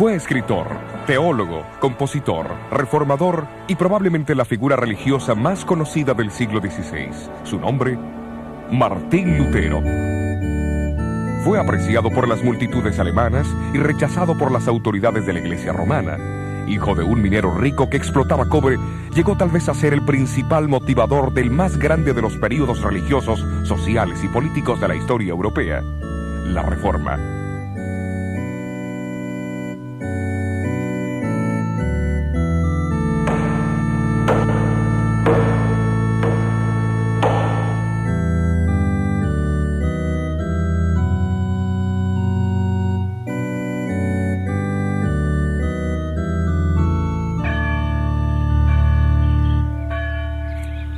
Fue escritor, teólogo, compositor, reformador y probablemente la figura religiosa más conocida del siglo XVI. Su nombre, Martín Lutero. Fue apreciado por las multitudes alemanas y rechazado por las autoridades de la Iglesia romana. Hijo de un minero rico que explotaba cobre, llegó tal vez a ser el principal motivador del más grande de los períodos religiosos, sociales y políticos de la historia europea, la Reforma.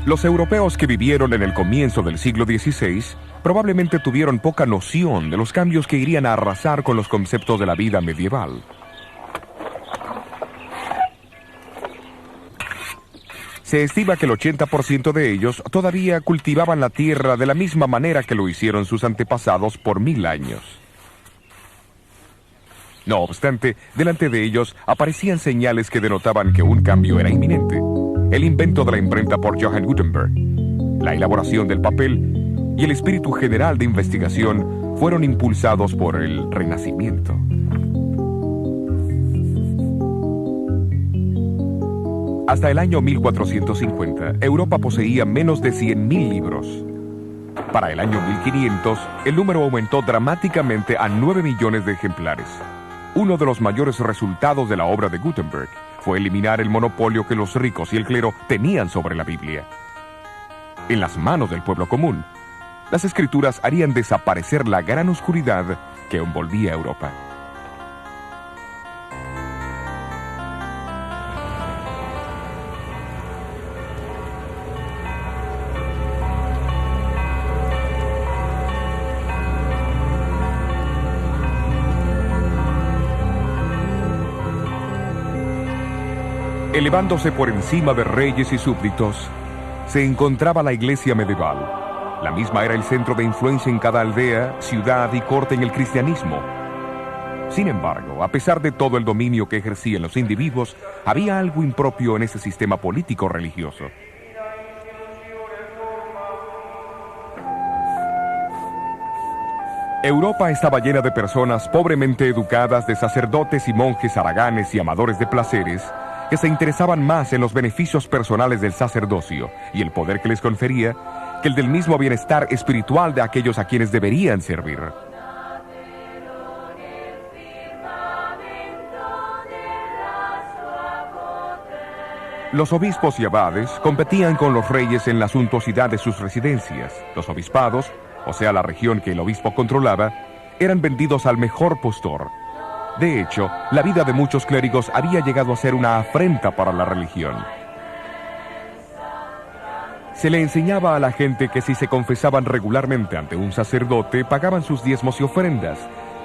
Los europeos que vivieron en el comienzo del siglo XVI probablemente tuvieron poca noción de los cambios que irían a arrasar con los conceptos de la vida medieval. Se estima que el 80% de ellos todavía cultivaban la tierra de la misma manera que lo hicieron sus antepasados por 1000 años. No obstante, delante de ellos aparecían señales que denotaban que un cambio era inminente. El invento de la imprenta por Johann Gutenberg, la elaboración del papel y el espíritu general de investigación fueron impulsados por el Renacimiento. Hasta el año 1450, Europa poseía menos de 100.000 libros. Para el año 1500, el número aumentó dramáticamente a 9 millones de ejemplares. Uno de los mayores resultados de la obra de Gutenberg fue eliminar el monopolio que los ricos y el clero tenían sobre la Biblia. En las manos del pueblo común, las escrituras harían desaparecer la gran oscuridad que envolvía a Europa. Elevándose por encima de reyes y súbditos, se encontraba la iglesia medieval. La misma era el centro de influencia en cada aldea, ciudad y corte en el cristianismo. Sin embargo, a pesar de todo el dominio que ejercían los individuos, había algo impropio en ese sistema político-religioso. Europa estaba llena de personas pobremente educadas, de sacerdotes y monjes haraganes y amadores de placeres, que se interesaban más en los beneficios personales del sacerdocio y el poder que les confería que el del mismo bienestar espiritual de aquellos a quienes deberían servir. Los obispos y abades competían con los reyes en la suntuosidad de sus residencias. Los obispados, o sea la región que el obispo controlaba, eran vendidos al mejor postor. De hecho, la vida de muchos clérigos había llegado a ser una afrenta para la religión. Se le enseñaba a la gente que si se confesaban regularmente ante un sacerdote, pagaban sus diezmos y ofrendas,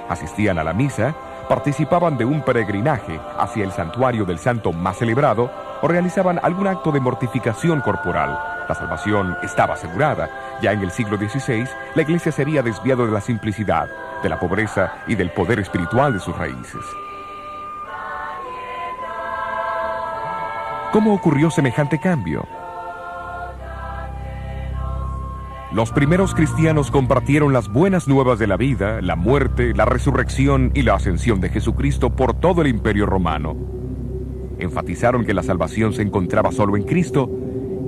asistían a la misa, participaban de un peregrinaje hacia el santuario del santo más celebrado o realizaban algún acto de mortificación corporal. La salvación estaba asegurada. Ya en el siglo XVI, la Iglesia se había desviado de la simplicidad, de la pobreza y del poder espiritual de sus raíces. ¿Cómo ocurrió semejante cambio? Los primeros cristianos compartieron las buenas nuevas de la vida, la muerte, la resurrección y la ascensión de Jesucristo por todo el Imperio Romano. Enfatizaron que la salvación se encontraba solo en Cristo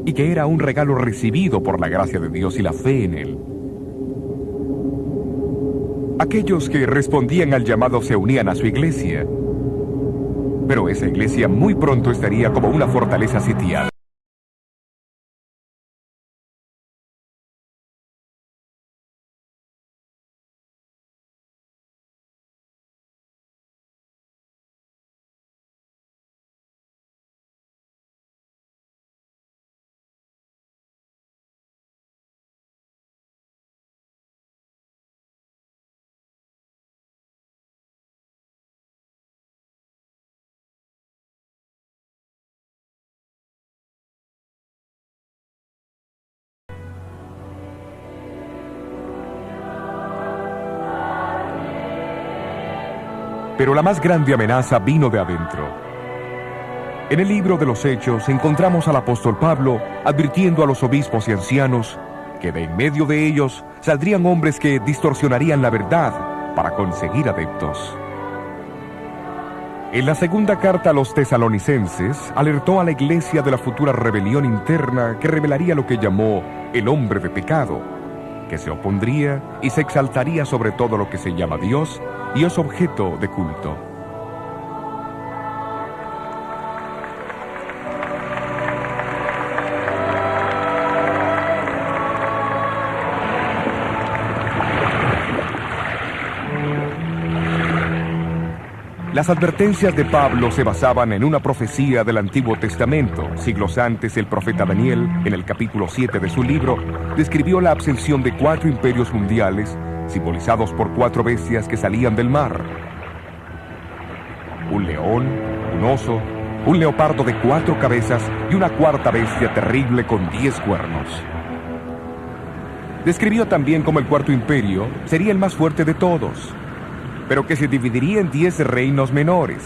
y que era un regalo recibido por la gracia de Dios y la fe en Él. Aquellos que respondían al llamado se unían a su iglesia, pero esa iglesia muy pronto estaría como una fortaleza sitiada. Pero la más grande amenaza vino de adentro. En el libro de los Hechos encontramos al apóstol Pablo advirtiendo a los obispos y ancianos que de en medio de ellos saldrían hombres que distorsionarían la verdad para conseguir adeptos. En la segunda carta a los tesalonicenses, alertó a la iglesia de la futura rebelión interna que revelaría lo que llamó el hombre de pecado, que se opondría y se exaltaría sobre todo lo que se llama Dios y es objeto de culto. Las advertencias de Pablo se basaban en una profecía del Antiguo Testamento. Siglos antes, el profeta Daniel, en el capítulo 7 de su libro, describió la ascensión de 4 imperios mundiales, simbolizados por 4 bestias que salían del mar. Un león, un oso, un leopardo de 4 cabezas y una cuarta bestia terrible con 10 cuernos. Describió también cómo el cuarto imperio sería el más fuerte de todos, pero que se dividiría en 10 reinos menores.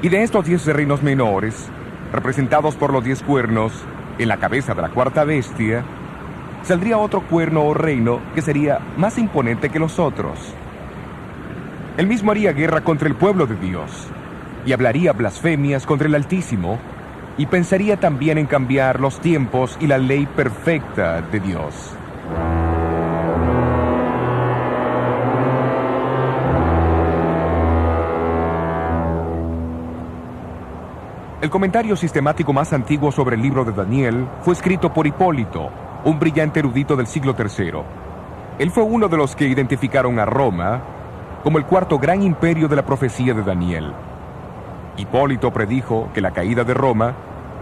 Y de estos 10 reinos menores, representados por los 10 cuernos, en la cabeza de la cuarta bestia, saldría otro cuerno o reino que sería más imponente que los otros. Él mismo haría guerra contra el pueblo de Dios, y hablaría blasfemias contra el Altísimo, y pensaría también en cambiar los tiempos y la ley perfecta de Dios. El comentario sistemático más antiguo sobre el libro de Daniel fue escrito por Hipólito, un brillante erudito del siglo III. Él fue uno de los que identificaron a Roma como el cuarto gran imperio de la profecía de Daniel. Hipólito predijo que la caída de Roma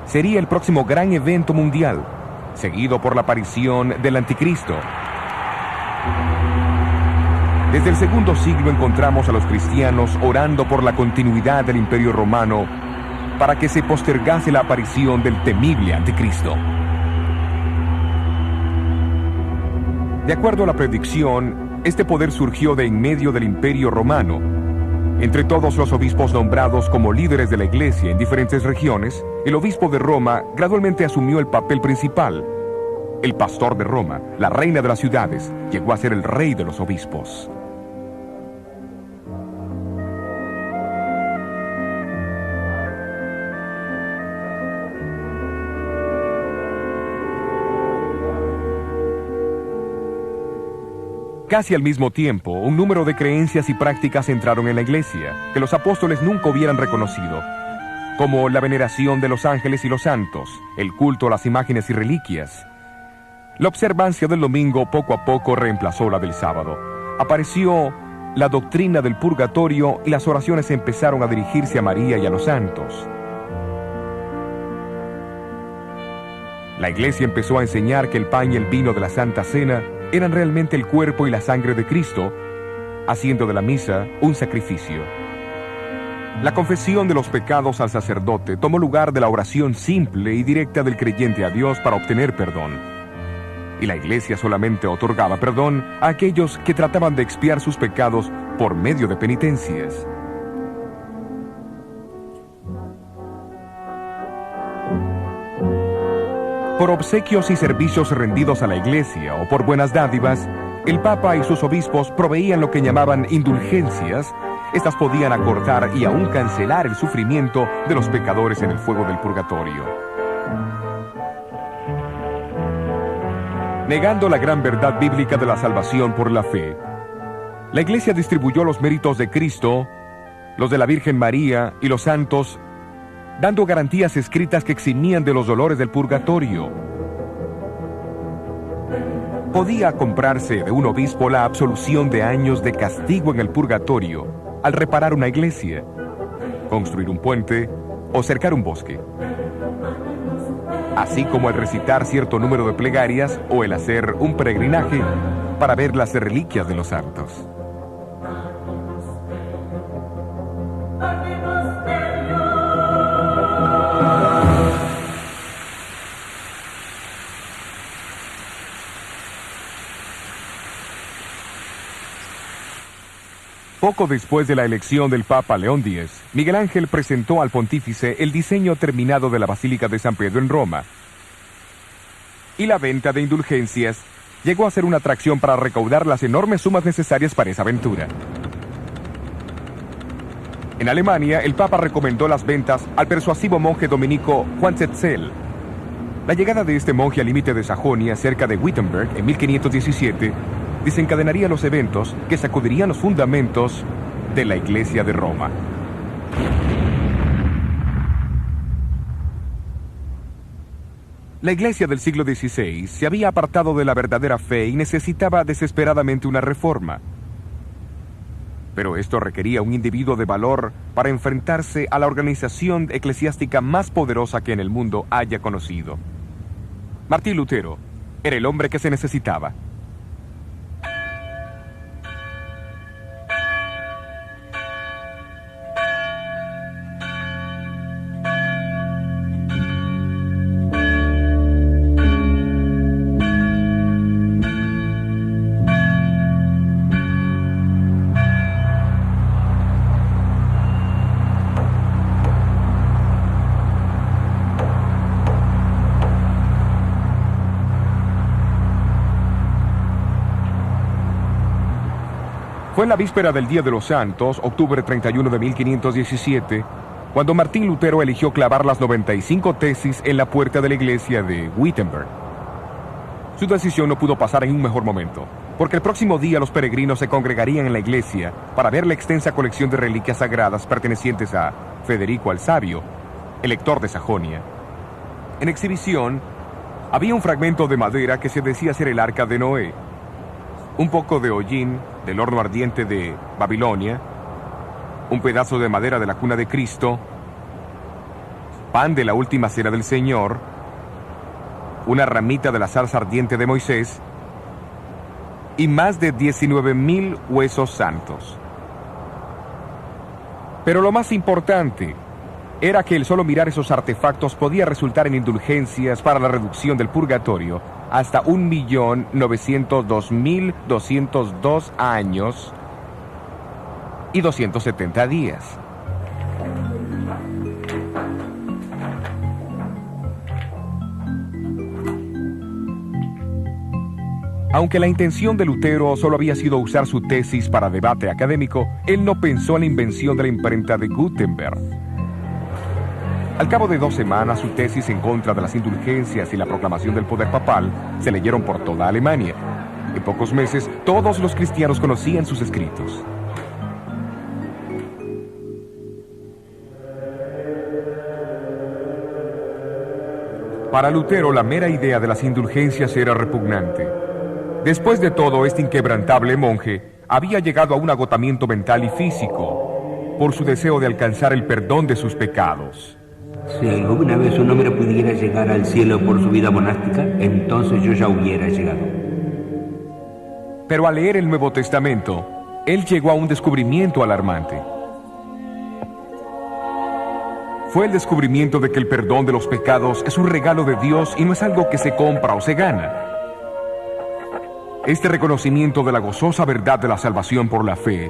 sería el próximo gran evento mundial, seguido por la aparición del Anticristo. Desde el segundo siglo encontramos a los cristianos orando por la continuidad del Imperio Romano para que se postergase la aparición del temible Anticristo. De acuerdo a la predicción, este poder surgió de en medio del Imperio Romano. Entre todos los obispos nombrados como líderes de la Iglesia en diferentes regiones, el obispo de Roma gradualmente asumió el papel principal. El pastor de Roma, la reina de las ciudades, llegó a ser el rey de los obispos. Casi al mismo tiempo, un número de creencias y prácticas entraron en la iglesia, que los apóstoles nunca hubieran reconocido, como la veneración de los ángeles y los santos, el culto a las imágenes y reliquias. La observancia del domingo poco a poco reemplazó la del sábado. Apareció la doctrina del purgatorio y las oraciones empezaron a dirigirse a María y a los santos. La iglesia empezó a enseñar que el pan y el vino de la Santa Cena eran realmente el cuerpo y la sangre de Cristo, haciendo de la misa un sacrificio. La confesión de los pecados al sacerdote tomó lugar de la oración simple y directa del creyente a Dios para obtener perdón. Y la iglesia solamente otorgaba perdón a aquellos que trataban de expiar sus pecados por medio de penitencias. Por obsequios y servicios rendidos a la iglesia o por buenas dádivas, el Papa y sus obispos proveían lo que llamaban indulgencias. Estas podían acortar y aún cancelar el sufrimiento de los pecadores en el fuego del purgatorio. Negando la gran verdad bíblica de la salvación por la fe, la iglesia distribuyó los méritos de Cristo, los de la Virgen María y los santos, dando garantías escritas que eximían de los dolores del purgatorio. Podía comprarse de un obispo la absolución de años de castigo en el purgatorio al reparar una iglesia, construir un puente o cercar un bosque, así como el recitar cierto número de plegarias o el hacer un peregrinaje para ver las reliquias de los santos. Poco después de la elección del Papa León X, Miguel Ángel presentó al pontífice el diseño terminado de la Basílica de San Pedro en Roma. Y la venta de indulgencias llegó a ser una atracción para recaudar las enormes sumas necesarias para esa aventura. En Alemania, el Papa recomendó las ventas al persuasivo monje dominico Juan Tetzel. La llegada de este monje al límite de Sajonia, cerca de Wittenberg, en 1517, desencadenaría los eventos que sacudirían los fundamentos de la Iglesia de Roma. La Iglesia del siglo XVI se había apartado de la verdadera fe y necesitaba desesperadamente una reforma. Pero esto requería un individuo de valor para enfrentarse a la organización eclesiástica más poderosa que en el mundo haya conocido. Martín Lutero era el hombre que se necesitaba. Fue en la víspera del Día de los Santos, octubre 31 de 1517, cuando Martín Lutero eligió clavar las 95 tesis en la puerta de la iglesia de Wittenberg. Su decisión no pudo pasar en un mejor momento, porque el próximo día los peregrinos se congregarían en la iglesia para ver la extensa colección de reliquias sagradas pertenecientes a Federico el Sabio, elector de Sajonia. En exhibición, había un fragmento de madera que se decía ser el arca de Noé, un poco de hollín del horno ardiente de Babilonia, un pedazo de madera de la cuna de Cristo, pan de la última cena del Señor, una ramita de la zarza ardiente de Moisés y más de 19,000 huesos santos. Pero lo más importante era que el solo mirar esos artefactos podía resultar en indulgencias para la reducción del purgatorio hasta 1.902.202 años y 270 días. Aunque la intención de Lutero solo había sido usar su tesis para debate académico, él no pensó en la invención de la imprenta de Gutenberg. Al cabo de 2 semanas, su tesis en contra de las indulgencias y la proclamación del poder papal se leyeron por toda Alemania. En pocos meses, todos los cristianos conocían sus escritos. Para Lutero, la mera idea de las indulgencias era repugnante. Después de todo, este inquebrantable monje había llegado a un agotamiento mental y físico por su deseo de alcanzar el perdón de sus pecados. Si alguna vez un hombre pudiera llegar al cielo por su vida monástica, entonces yo ya hubiera llegado. Pero al leer el Nuevo Testamento, él llegó a un descubrimiento alarmante. Fue el descubrimiento de que el perdón de los pecados es un regalo de Dios y no es algo que se compra o se gana. Este reconocimiento de la gozosa verdad de la salvación por la fe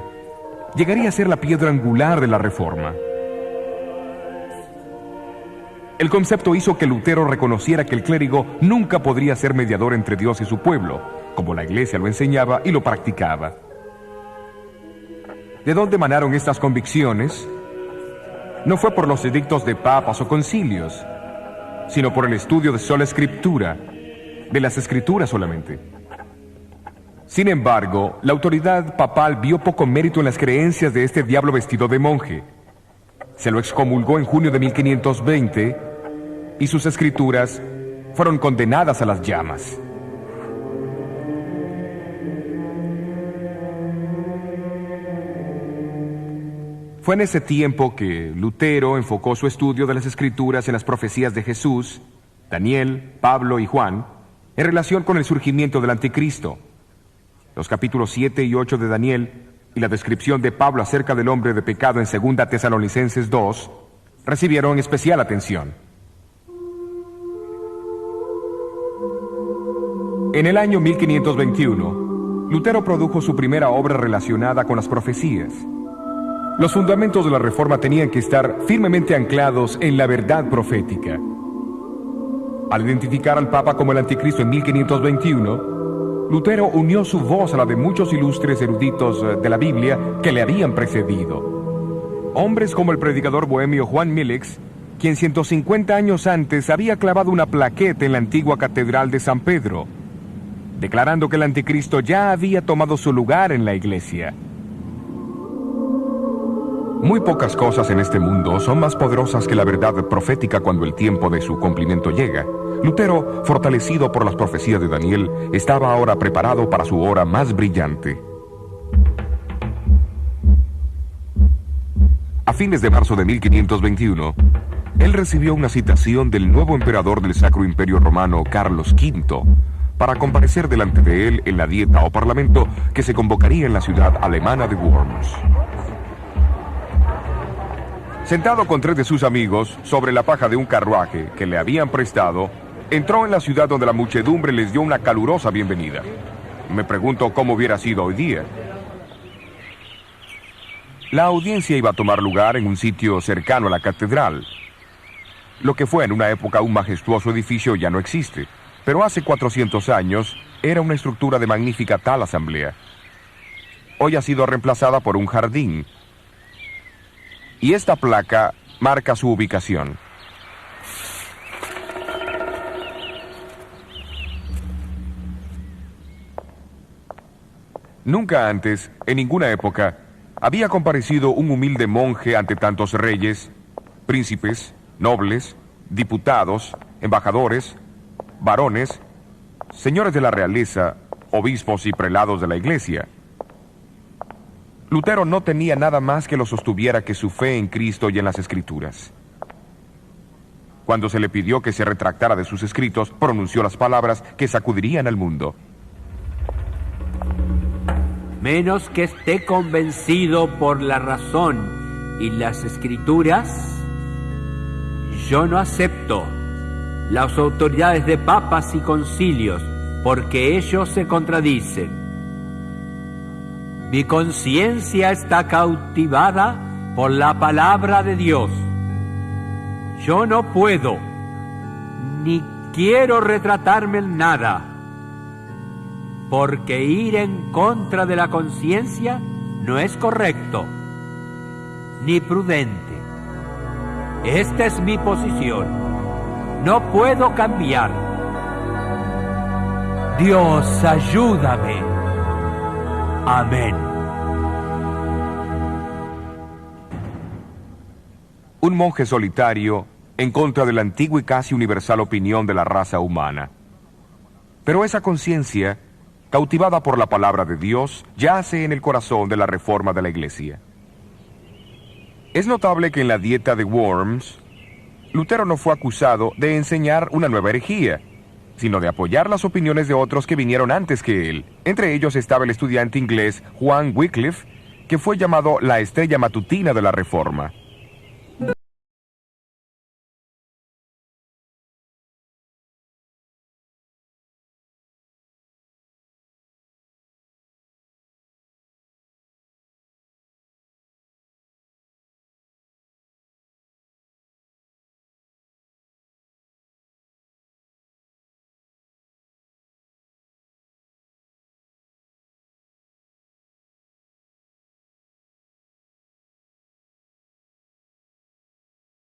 llegaría a ser la piedra angular de la Reforma. El concepto hizo que Lutero reconociera que el clérigo nunca podría ser mediador entre Dios y su pueblo, como la Iglesia lo enseñaba y lo practicaba. ¿De dónde emanaron estas convicciones? No fue por los edictos de papas o concilios, sino por el estudio de sola escritura, de las escrituras solamente. Sin embargo, la autoridad papal vio poco mérito en las creencias de este diablo vestido de monje. Se lo excomulgó en junio de 1520 y sus escrituras fueron condenadas a las llamas. Fue en ese tiempo que Lutero enfocó su estudio de las escrituras en las profecías de Jesús, Daniel, Pablo y Juan, en relación con el surgimiento del anticristo. Los capítulos 7 y 8 de Daniel y la descripción de Pablo acerca del hombre de pecado en 2 Tesalonicenses 2 recibieron especial atención. En el año 1521, Lutero produjo su primera obra relacionada con las profecías. Los fundamentos de la Reforma tenían que estar firmemente anclados en la verdad profética. Al identificar al Papa como el Anticristo en 1521, Lutero unió su voz a la de muchos ilustres eruditos de la Biblia que le habían precedido. Hombres como el predicador bohemio Juan Millix, quien 150 años antes había clavado una plaqueta en la antigua catedral de San Pedro, declarando que el Anticristo ya había tomado su lugar en la iglesia. Muy pocas cosas en este mundo son más poderosas que la verdad profética cuando el tiempo de su cumplimiento llega. Lutero, fortalecido por las profecías de Daniel, estaba ahora preparado para su hora más brillante. A fines de marzo de 1521, él recibió una citación del nuevo emperador del Sacro Imperio Romano, Carlos V, para comparecer delante de él en la dieta o parlamento que se convocaría en la ciudad alemana de Worms. Sentado con 3 de sus amigos sobre la paja de un carruaje que le habían prestado, entró en la ciudad donde la muchedumbre les dio una calurosa bienvenida. Me pregunto cómo hubiera sido hoy día. La audiencia iba a tomar lugar en un sitio cercano a la catedral. Lo que fue en una época un majestuoso edificio ya no existe, pero hace 400 años era una estructura de magnífica tal asamblea. Hoy ha sido reemplazada por un jardín, y esta placa marca su ubicación. Nunca antes, en ninguna época, había comparecido un humilde monje ante tantos reyes, príncipes, nobles, diputados, embajadores, varones, señores de la realeza, obispos y prelados de la iglesia. Lutero no tenía nada más que lo sostuviera que su fe en Cristo y en las Escrituras. Cuando se le pidió que se retractara de sus escritos, pronunció las palabras que sacudirían al mundo. Menos que esté convencido por la razón y las Escrituras, yo no acepto las autoridades de papas y concilios, porque ellos se contradicen. Mi conciencia está cautivada por la palabra de Dios. Yo no puedo, ni quiero retratarme en nada, porque ir en contra de la conciencia no es correcto, ni prudente. Esta es mi posición. No puedo cambiar. Dios, ayúdame. Amén. Un monje solitario en contra de la antigua y casi universal opinión de la raza humana. Pero esa conciencia, cautivada por la palabra de Dios, yace en el corazón de la reforma de la Iglesia. Es notable que en la dieta de Worms, Lutero no fue acusado de enseñar una nueva herejía, sino de apoyar las opiniones de otros que vinieron antes que él. Entre ellos estaba el estudiante inglés Juan Wycliffe, que fue llamado la estrella matutina de la Reforma.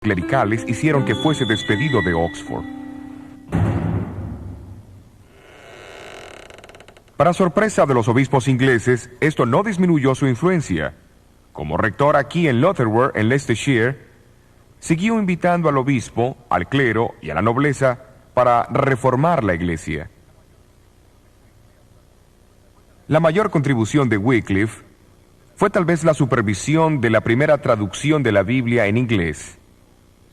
Clericales hicieron que fuese despedido de Oxford. Para sorpresa de los obispos ingleses, esto no disminuyó su influencia. Como rector aquí en Lutterworth, en Leicestershire, siguió invitando al obispo, al clero y a la nobleza para reformar la iglesia. La mayor contribución de Wycliffe fue tal vez la supervisión de la primera traducción de la Biblia en inglés.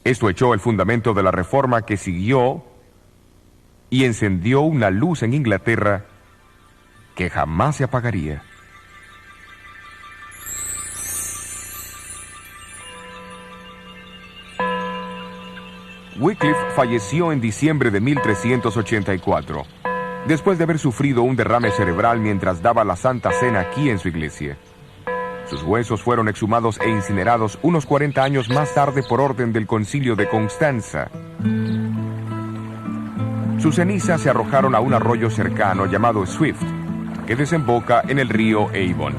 Esto echó el fundamento de la reforma que siguió y encendió una luz en Inglaterra que jamás se apagaría. Wycliffe falleció en diciembre de 1384. después de haber sufrido un derrame cerebral mientras daba la Santa Cena aquí en su iglesia. Sus huesos fueron exhumados e incinerados unos 40 años más tarde por orden del Concilio de Constanza. Sus cenizas se arrojaron a un arroyo cercano llamado Swift, que desemboca en el río Avon.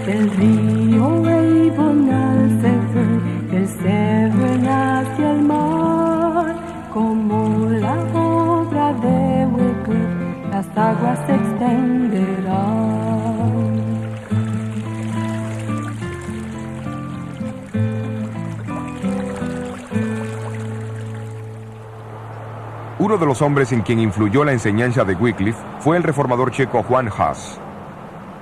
El río Avon al Severn, del Severn hacia el mar, como la obra de Wycliffe, las aguas se extenderán. Uno de los hombres en quien influyó la enseñanza de Wycliffe fue el reformador checo Juan Hus.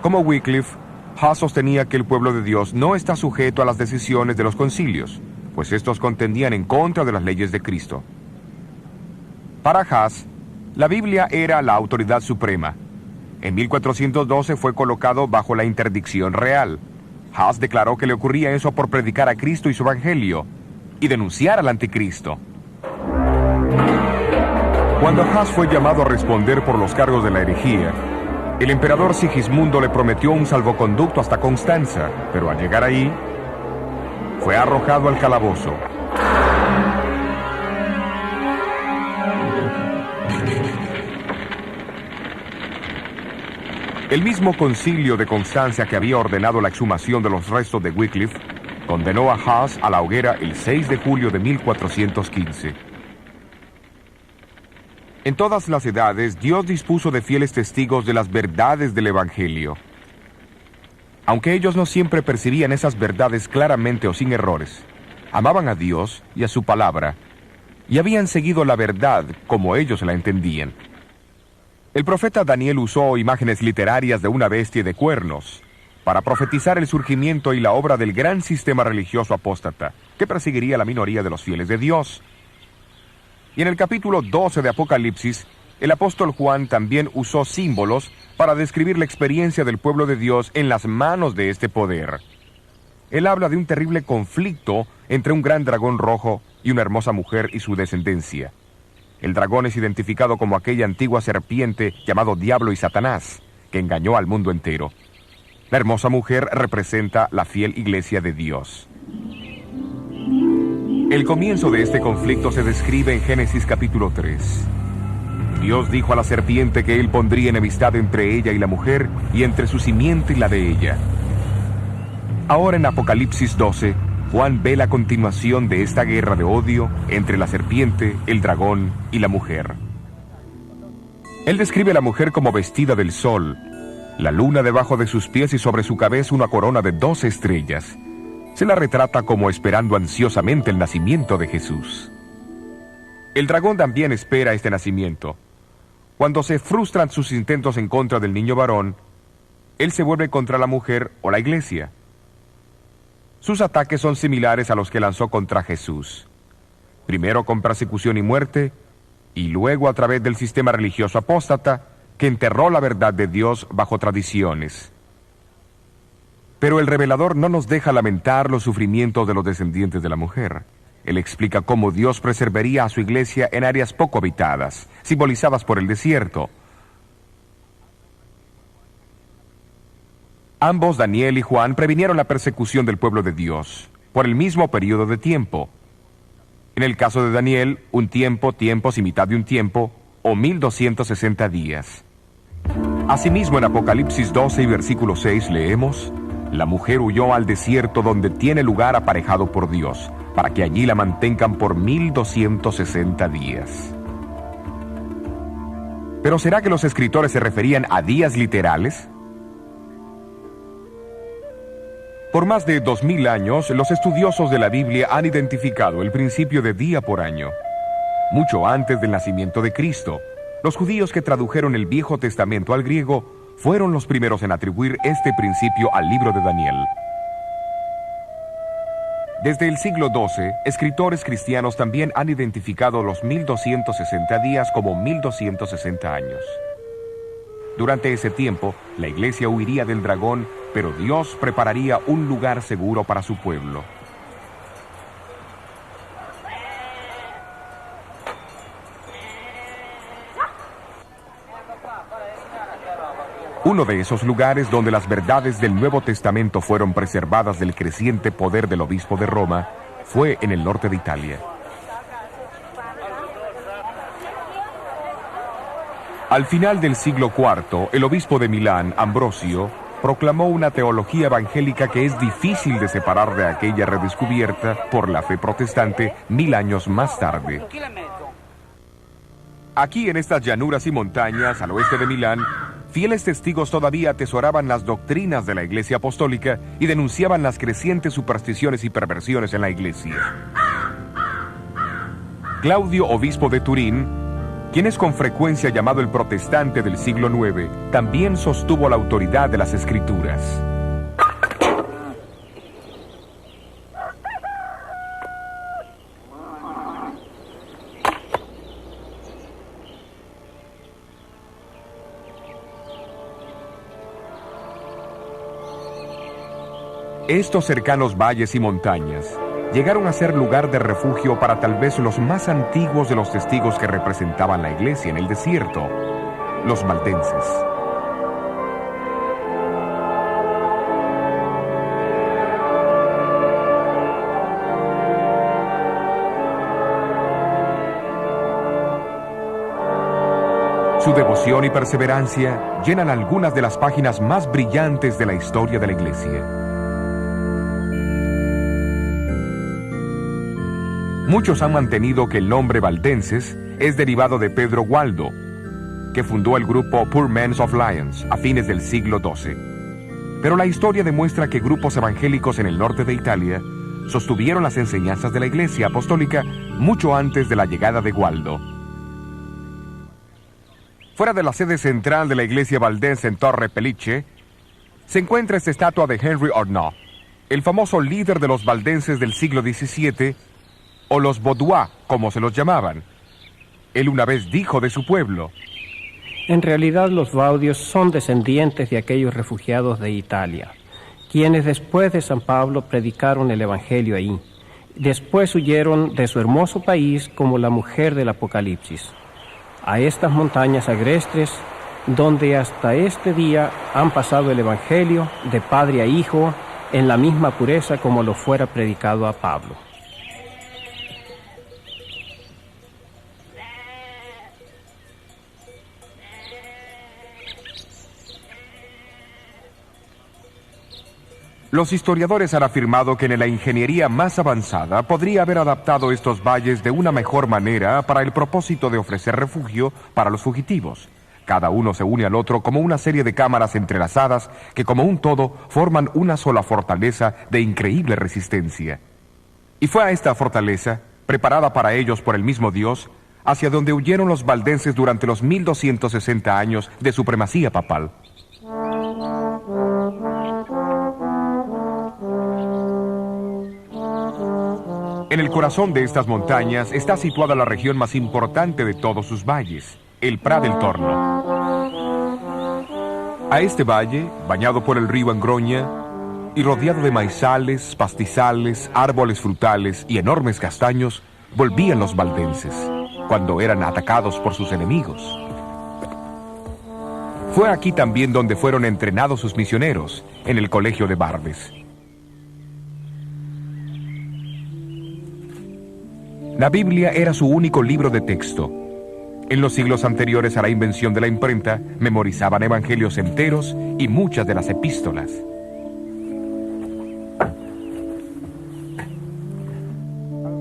Como Wycliffe, Hus sostenía que el pueblo de Dios no está sujeto a las decisiones de los concilios, pues estos contendían en contra de las leyes de Cristo. Para Hus, la Biblia era la autoridad suprema. En 1412 fue colocado bajo la interdicción real. Hus declaró que le ocurría eso por predicar a Cristo y su evangelio, y denunciar al anticristo. Cuando Hus fue llamado a responder por los cargos de la herejía, el emperador Sigismundo le prometió un salvoconducto hasta Constanza, pero al llegar ahí, fue arrojado al calabozo. El mismo concilio de Constanza que había ordenado la exhumación de los restos de Wycliffe, condenó a Hus a la hoguera el 6 de julio de 1415. En todas las edades, Dios dispuso de fieles testigos de las verdades del Evangelio. Aunque ellos no siempre percibían esas verdades claramente o sin errores, amaban a Dios y a su palabra, y habían seguido la verdad como ellos la entendían. El profeta Daniel usó imágenes literarias de una bestia y de cuernos para profetizar el surgimiento y la obra del gran sistema religioso apóstata que perseguiría a la minoría de los fieles de Dios. Y en el capítulo 12 de Apocalipsis, el apóstol Juan también usó símbolos para describir la experiencia del pueblo de Dios en las manos de este poder. Él habla de un terrible conflicto entre un gran dragón rojo y una hermosa mujer y su descendencia. El dragón es identificado como aquella antigua serpiente llamado Diablo y Satanás, que engañó al mundo entero. La hermosa mujer representa la fiel iglesia de Dios. El comienzo de este conflicto se describe en Génesis capítulo 3. Dios dijo a la serpiente que él pondría enemistad entre ella y la mujer, y entre su simiente y la de ella. Ahora en Apocalipsis 12, Juan ve la continuación de esta guerra de odio entre la serpiente, el dragón y la mujer. Él describe a la mujer como vestida del sol, la luna debajo de sus pies y sobre su cabeza una corona de 12 estrellas. Se la retrata como esperando ansiosamente el nacimiento de Jesús. El dragón también espera este nacimiento. Cuando se frustran sus intentos en contra del niño varón, él se vuelve contra la mujer o la iglesia. Sus ataques son similares a los que lanzó contra Jesús. Primero con persecución y muerte, y luego a través del sistema religioso apóstata que enterró la verdad de Dios bajo tradiciones. Pero el revelador no nos deja lamentar los sufrimientos de los descendientes de la mujer. Él explica cómo Dios preservaría a su iglesia en áreas poco habitadas, simbolizadas por el desierto. Ambos, Daniel y Juan, previnieron la persecución del pueblo de Dios por el mismo periodo de tiempo. En el caso de Daniel, un tiempo, tiempos y mitad de un tiempo, o 1260 días. Asimismo, en Apocalipsis 12 y versículo 6 leemos: la mujer huyó al desierto donde tiene lugar aparejado por Dios, para que allí la mantengan por 1260 días. ¿Pero será que los escritores se referían a días literales? Por más de 2000 años, los estudiosos de la Biblia han identificado el principio de día por año. Mucho antes del nacimiento de Cristo, los judíos que tradujeron el Viejo Testamento al griego fueron los primeros en atribuir este principio al libro de Daniel. Desde el siglo XII, escritores cristianos también han identificado los 1260 días como 1260 años. Durante ese tiempo, la iglesia huiría del dragón, pero Dios prepararía un lugar seguro para su pueblo. Uno de esos lugares donde las verdades del Nuevo Testamento fueron preservadas del creciente poder del obispo de Roma fue en el norte de Italia. Al final del siglo IV, el obispo de Milán, Ambrosio, proclamó una teología evangélica que es difícil de separar de aquella redescubierta por la fe protestante 1000 años más tarde. Aquí en estas llanuras y montañas, al oeste de Milán, fieles testigos todavía atesoraban las doctrinas de la Iglesia Apostólica y denunciaban las crecientes supersticiones y perversiones en la Iglesia. Claudio, obispo de Turín, quien es con frecuencia llamado el protestante del siglo IX, también sostuvo la autoridad de las Escrituras. Estos cercanos valles y montañas llegaron a ser lugar de refugio para tal vez los más antiguos de los testigos que representaban la iglesia en el desierto, los valdenses. Su devoción y perseverancia llenan algunas de las páginas más brillantes de la historia de la iglesia. Muchos han mantenido que el nombre valdenses es derivado de Pedro Gualdo, que fundó el grupo Poor Men's of Lyons a fines del siglo XII. Pero la historia demuestra que grupos evangélicos en el norte de Italia sostuvieron las enseñanzas de la Iglesia Apostólica mucho antes de la llegada de Gualdo. Fuera de la sede central de la iglesia valdense en Torre Pellice, se encuentra esta estatua de Henry Arnault, el famoso líder de los valdenses del siglo XVII, o los Vaudois, como se los llamaban. Él una vez dijo de su pueblo: en realidad los Vaudios son descendientes de aquellos refugiados de Italia, quienes después de San Pablo predicaron el Evangelio ahí. Después huyeron de su hermoso país como la mujer del Apocalipsis, a estas montañas agrestes, donde hasta este día han pasado el Evangelio de padre a hijo en la misma pureza como lo fuera predicado a Pablo. Los historiadores han afirmado que en la ingeniería más avanzada podría haber adaptado estos valles de una mejor manera para el propósito de ofrecer refugio para los fugitivos. Cada uno se une al otro como una serie de cámaras entrelazadas que como un todo forman una sola fortaleza de increíble resistencia. Y fue a esta fortaleza, preparada para ellos por el mismo Dios, hacia donde huyeron los valdenses durante los 1260 años de supremacía papal. En el corazón de estas montañas está situada la región más importante de todos sus valles, el Pra del Torno. A este valle, bañado por el río Angroña y rodeado de maizales, pastizales, árboles frutales y enormes castaños, volvían los valdenses, cuando eran atacados por sus enemigos. Fue aquí también donde fueron entrenados sus misioneros, en el colegio de Barbes. La Biblia era su único libro de texto. En los siglos anteriores a la invención de la imprenta, memorizaban evangelios enteros y muchas de las epístolas.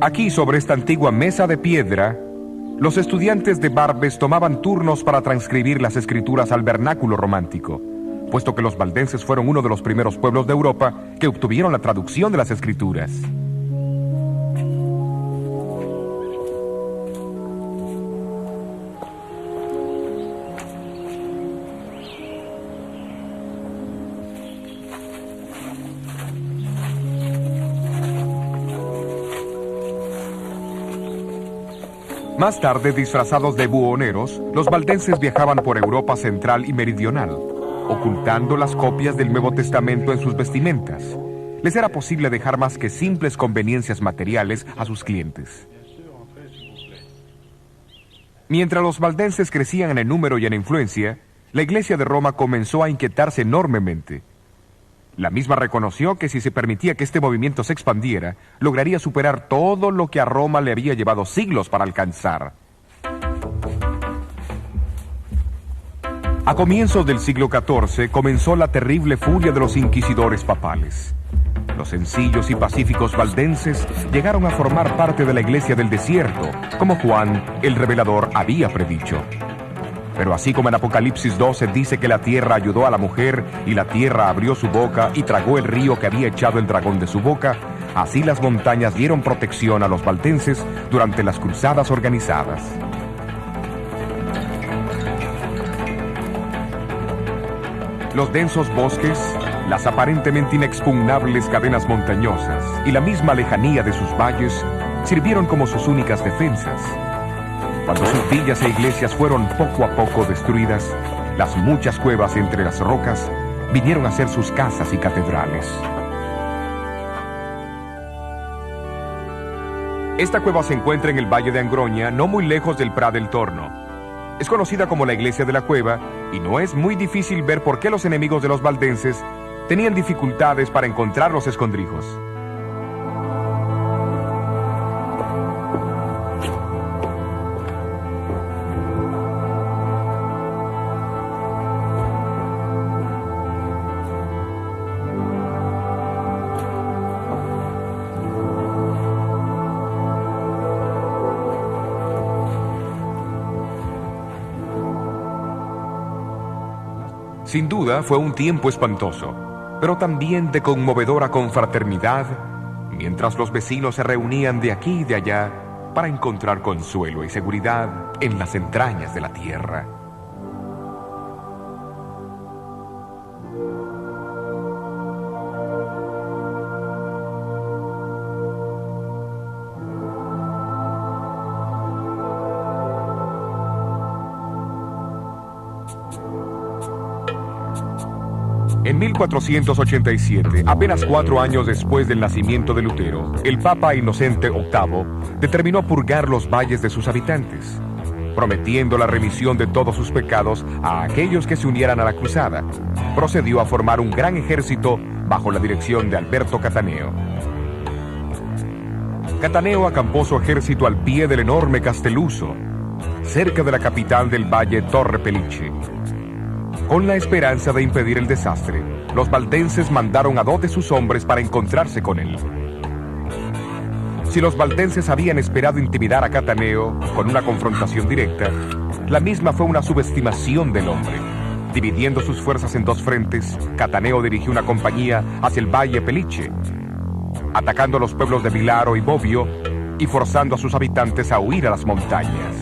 Aquí, sobre esta antigua mesa de piedra, los estudiantes de Barbes tomaban turnos para transcribir las escrituras al vernáculo romántico, puesto que los valdenses fueron uno de los primeros pueblos de Europa que obtuvieron la traducción de las escrituras. Más tarde, disfrazados de buhoneros, los valdenses viajaban por Europa central y meridional, ocultando las copias del Nuevo Testamento en sus vestimentas. Les era posible dejar más que simples conveniencias materiales a sus clientes. Mientras los valdenses crecían en el número y en influencia, la Iglesia de Roma comenzó a inquietarse enormemente. La misma reconoció que si se permitía que este movimiento se expandiera, lograría superar todo lo que a Roma le había llevado siglos para alcanzar. A comienzos del siglo XIV comenzó la terrible furia de los inquisidores papales. Los sencillos y pacíficos valdenses llegaron a formar parte de la Iglesia del Desierto, como Juan el Revelador había predicho. Pero así como en Apocalipsis 12 dice que la tierra ayudó a la mujer y la tierra abrió su boca y tragó el río que había echado el dragón de su boca, así las montañas dieron protección a los valdenses durante las cruzadas organizadas. Los densos bosques, las aparentemente inexpugnables cadenas montañosas y la misma lejanía de sus valles sirvieron como sus únicas defensas. Cuando sus villas e iglesias fueron poco a poco destruidas, las muchas cuevas entre las rocas vinieron a ser sus casas y catedrales. Esta cueva se encuentra en el Valle de Angroña, no muy lejos del Prat del Torno. Es conocida como la Iglesia de la Cueva y no es muy difícil ver por qué los enemigos de los valdenses tenían dificultades para encontrar los escondrijos. Sin duda fue un tiempo espantoso, pero también de conmovedora confraternidad, mientras los vecinos se reunían de aquí y de allá para encontrar consuelo y seguridad en las entrañas de la tierra. En 1487, apenas 4 años después del nacimiento de Lutero, el Papa Inocente VIII determinó purgar los valles de sus habitantes, prometiendo la remisión de todos sus pecados a aquellos que se unieran a la cruzada. Procedió a formar un gran ejército bajo la dirección de Alberto Cataneo. Cataneo acampó su ejército al pie del enorme Castelluso, cerca de la capital del valle Torre Pellice. Con la esperanza de impedir el desastre, los valdenses mandaron a 2 de sus hombres para encontrarse con él. Si los valdenses habían esperado intimidar a Cataneo con una confrontación directa, la misma fue una subestimación del hombre. Dividiendo sus fuerzas en 2 frentes, Cataneo dirigió una compañía hacia el valle Pellice, atacando los pueblos de Vilaro y Bobbio y forzando a sus habitantes a huir a las montañas.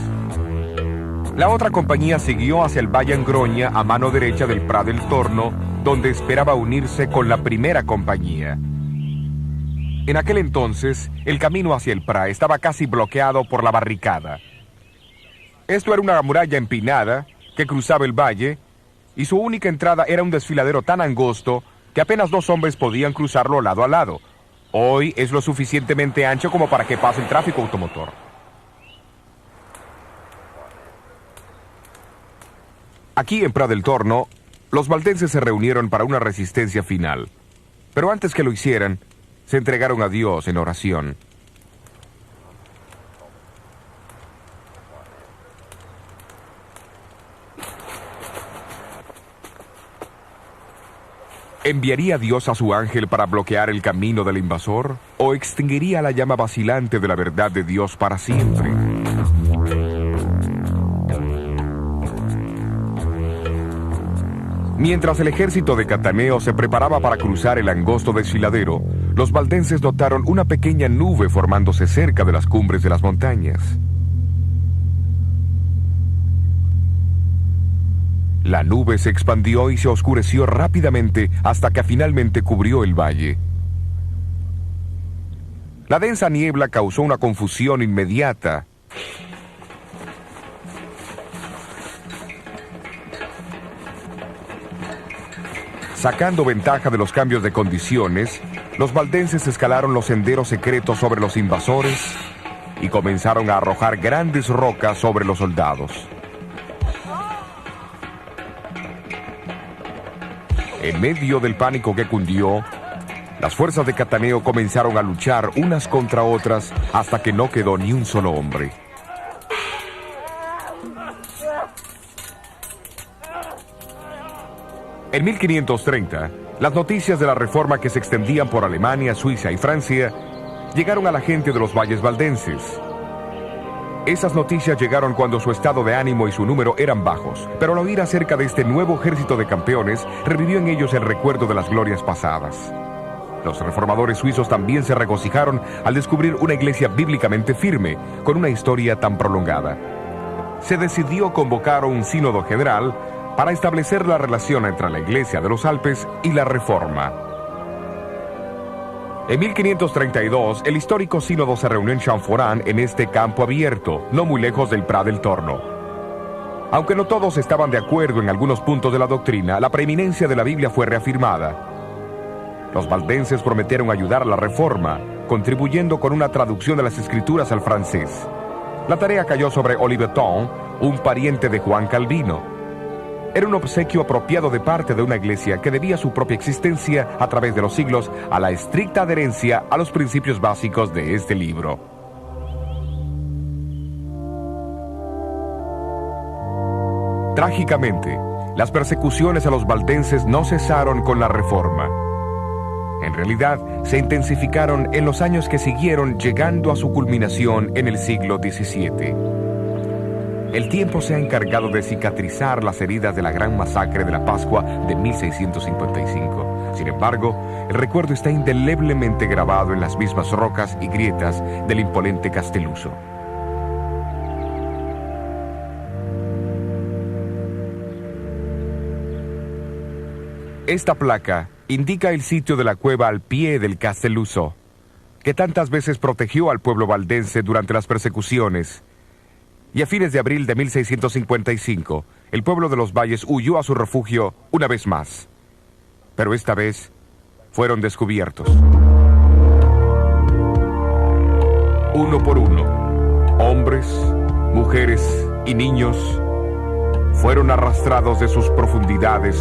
La otra compañía siguió hacia el Valle Angroña a mano derecha del Prat del Torno, donde esperaba unirse con la primera compañía. En aquel entonces, el camino hacia el Prat estaba casi bloqueado por la barricada. Esto era una muralla empinada que cruzaba el valle, y su única entrada era un desfiladero tan angosto que apenas 2 hombres podían cruzarlo lado a lado. Hoy es lo suficientemente ancho como para que pase el tráfico automotor. Aquí en Prat del Torno, los valdenses se reunieron para una resistencia final. Pero antes que lo hicieran, se entregaron a Dios en oración. ¿Enviaría Dios a su ángel para bloquear el camino del invasor? ¿O extinguiría la llama vacilante de la verdad de Dios para siempre? Mientras el ejército de Cataneo se preparaba para cruzar el angosto desfiladero, los valdenses notaron una pequeña nube formándose cerca de las cumbres de las montañas. La nube se expandió y se oscureció rápidamente hasta que finalmente cubrió el valle. La densa niebla causó una confusión inmediata. Sacando ventaja de los cambios de condiciones, los valdenses escalaron los senderos secretos sobre los invasores y comenzaron a arrojar grandes rocas sobre los soldados. En medio del pánico que cundió, las fuerzas de Cataneo comenzaron a luchar unas contra otras hasta que no quedó ni un solo hombre. En 1530, las noticias de la reforma que se extendían por Alemania, Suiza y Francia llegaron a la gente de los valles valdenses. Esas noticias llegaron cuando su estado de ánimo y su número eran bajos, pero al oír acerca de este nuevo ejército de campeones, revivió en ellos el recuerdo de las glorias pasadas. Los reformadores suizos también se regocijaron al descubrir una iglesia bíblicamente firme, con una historia tan prolongada. Se decidió convocar un sínodo general para establecer la relación entre la Iglesia de los Alpes y la Reforma. En 1532, el histórico sínodo se reunió en Champforán, en este campo abierto, no muy lejos del Prat del Torno. Aunque no todos estaban de acuerdo en algunos puntos de la doctrina, la preeminencia de la Biblia fue reafirmada. Los valdenses prometieron ayudar a la Reforma, contribuyendo con una traducción de las Escrituras al francés. La tarea cayó sobre Oliveton, un pariente de Juan Calvino. Era un obsequio apropiado de parte de una iglesia que debía su propia existencia a través de los siglos a la estricta adherencia a los principios básicos de este libro. Trágicamente, las persecuciones a los valdenses no cesaron con la Reforma. En realidad, se intensificaron en los años que siguieron, llegando a su culminación en el siglo XVII. El tiempo se ha encargado de cicatrizar las heridas de la gran masacre de la Pascua de 1655. Sin embargo, el recuerdo está indeleblemente grabado en las mismas rocas y grietas del imponente Castelluso. Esta placa indica el sitio de la cueva al pie del Castelluso, que tantas veces protegió al pueblo valdense durante las persecuciones. Y a fines de abril de 1655, el pueblo de los valles huyó a su refugio una vez más. Pero esta vez fueron descubiertos. Uno por uno, hombres, mujeres y niños fueron arrastrados de sus profundidades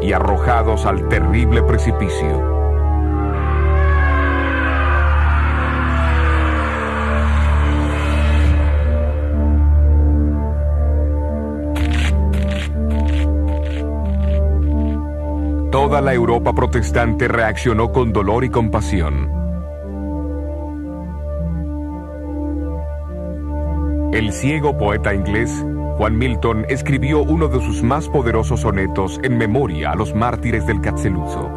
y arrojados al terrible precipicio. Toda la Europa protestante reaccionó con dolor y compasión. El ciego poeta inglés Juan Milton escribió uno de sus más poderosos sonetos en memoria a los mártires del Castelluso.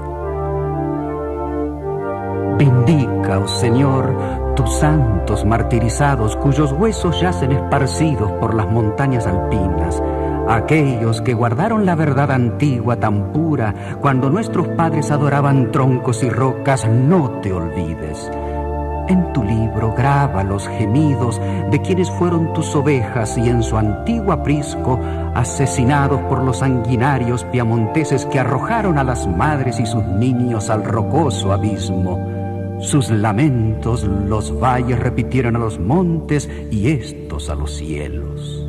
Bendica, oh Señor, tus santos martirizados, cuyos huesos yacen esparcidos por las montañas alpinas, aquellos que guardaron la verdad antigua tan pura, cuando nuestros padres adoraban troncos y rocas, no te olvides. En tu libro graba los gemidos de quienes fueron tus ovejas y en su antiguo aprisco, asesinados por los sanguinarios piamonteses que arrojaron a las madres y sus niños al rocoso abismo. Sus lamentos los valles repitieron a los montes y estos a los cielos.